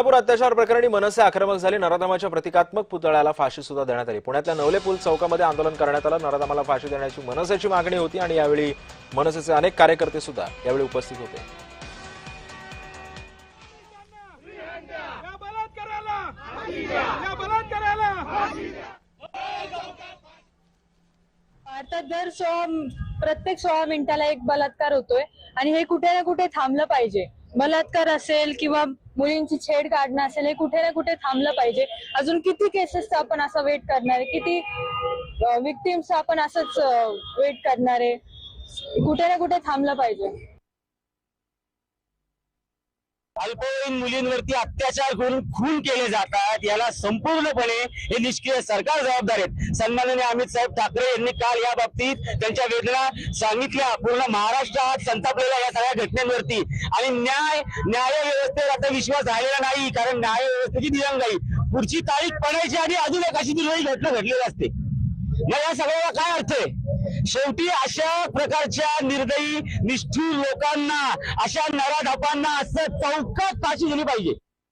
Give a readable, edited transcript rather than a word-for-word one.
कोल्हापूर अत्याचार प्रकरणी मनसे आक्रमक झाले। नराधमाच्या प्रतिकात्मक पुतळ्याला फाशी सुद्धा देण्यात आली। पुण्यातल्या नवले पूल चौकामध्ये आंदोलन करण्यात आलं। नराधमाला फाशी देण्याची मनसेची मागणी होती आणि यावेळी मनसेचे अनेक कार्यकर्ते सुद्धा यावेळी उपस्थित होते। भारतात प्रत्येक 16 मिनिटाला एक बलात्कार होतोय आणि हे कुठे ना कुठे थांबलं पाहिजे। बलात्कार असेल किंवा मुलींची छेड काढणं असेल, हे कुठे ना कुठे थांबलं पाहिजे। अजून किती केसेसचा आपण असं वेट करणार आहे, किती विक्टिम्स आपण असंच वेट करणार आहे। कुठे ना कुठे थांबलं पाहिजे। अल्पवयीन मुलींवरती अत्याचार करून खून केले जातात, याला संपूर्णपणे हे निष्क्रिय सरकार जबाबदार आहेत। सन्माननीय अमित साहेब ठाकरे यांनी काल या बाबतीत त्यांच्या वेदना सांगितल्या। पूर्ण महाराष्ट्र आज संतापलेला या सगळ्या घटनेवरती आणि न्याय व्यवस्थेवर आता विश्वास राहिलेला नाही, कारण न्याय व्यवस्थेची दिरंगाई पुढची तारीख पडायची आणि अजून एक अशी दुर्दैवी घटना घडलेली असते। मग या सगळ्याला काय अर्थ आहे? शेवटी अशा प्रकारच्या निर्दयी निष्ठुर लोकांना, अशा नराधमांना असं चौकात फाशी दिली पाहिजे।